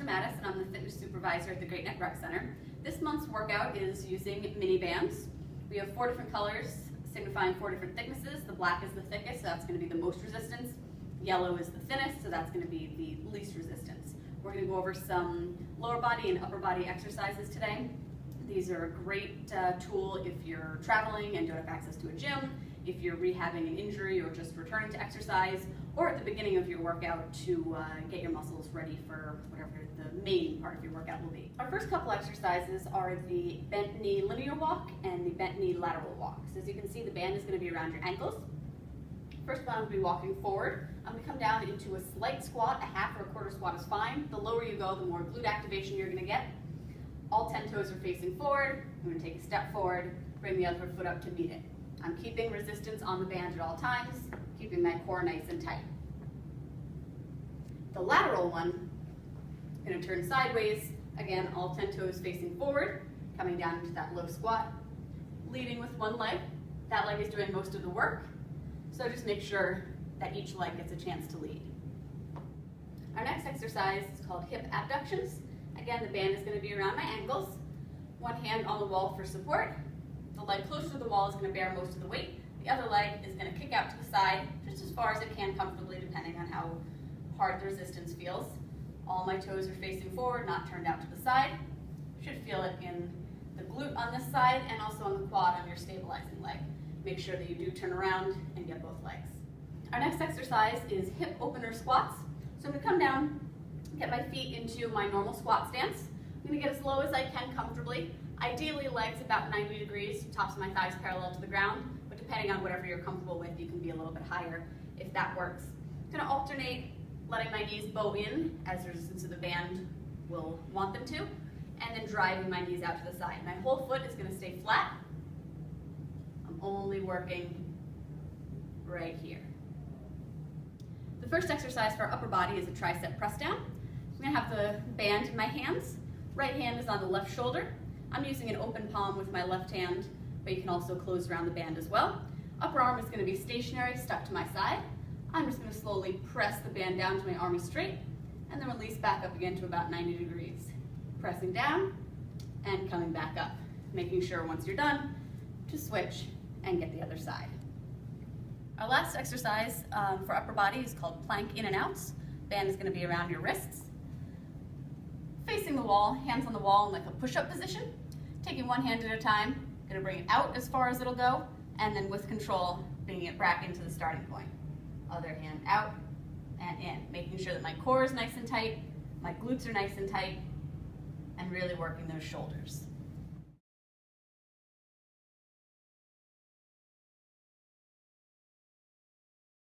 Mattis, and I'm the fitness supervisor at the Great Neck Rec Center. This month's workout is using mini bands. We have 4 different colors signifying 4 different thicknesses. The black is the thickest, so that's going to be the most resistance. Yellow is the thinnest, so that's going to be the least resistance. We're going to go over some lower body and upper body exercises today. These are a great tool if you're traveling and don't have access to a gym, if you're rehabbing an injury or just returning to exercise, or at the beginning of your workout to get your muscles ready for whatever the main part of your workout will be. Our first couple exercises are the bent knee linear walk and the bent knee lateral walk. So as you can see, the band is going to be around your ankles. First one, I'm going to be walking forward. I'm going to come down into a slight squat. A half or a quarter squat is fine. The lower you go, the more glute activation you're going to get. All 10 toes are facing forward. I'm going to take a step forward, bring the other foot up to meet it. I'm keeping resistance on the band at all times, keeping my core nice and tight. The lateral one, I'm going to turn sideways. Again, all 10 toes facing forward, coming down into that low squat, leading with one leg. That leg is doing most of the work, so just make sure that each leg gets a chance to lead. Our next exercise is called hip abductions. Again, the band is going to be around my ankles. One hand on the wall for support. The leg closer to the wall is going to bear most of the weight. The other leg is going to kick out to the side just as far as it can comfortably, depending on how hard the resistance feels. All my toes are facing forward, not turned out to the side. Should feel it in the glute on this side and also on the quad on your stabilizing leg. Make sure that you do turn around and get both legs. Our next exercise is hip opener squats. So I'm going to come down, get my feet into my normal squat stance. I'm going to get as low as I can comfortably. Ideally, legs about 90 degrees, tops of my thighs parallel to the ground, but depending on whatever you're comfortable with, you can be a little bit higher if that works. I'm going to alternate letting my knees bow in as the resistance of the band will want them to, and then driving my knees out to the side. My whole foot is going to stay flat. I'm only working right here. The first exercise for our upper body is a tricep pressdown. I'm going to have the band in my hands. Right hand is on the left shoulder. I'm using an open palm with my left hand, but you can also close around the band as well. Upper arm is going to be stationary, stuck to my side. I'm just going to slowly press the band down to my arm is straight, and then release back up again to about 90 degrees. Pressing down and coming back up. Making sure once you're done to switch and get the other side. Our last exercise for upper body is called plank in and outs. Band is going to be around your wrists. Facing the wall, hands on the wall in like a push-up position. Taking one hand at a time, going to bring it out as far as it'll go, and then with control, bringing it back into the starting point. Other hand out and in, making sure that my core is nice and tight, my glutes are nice and tight, and really working those shoulders.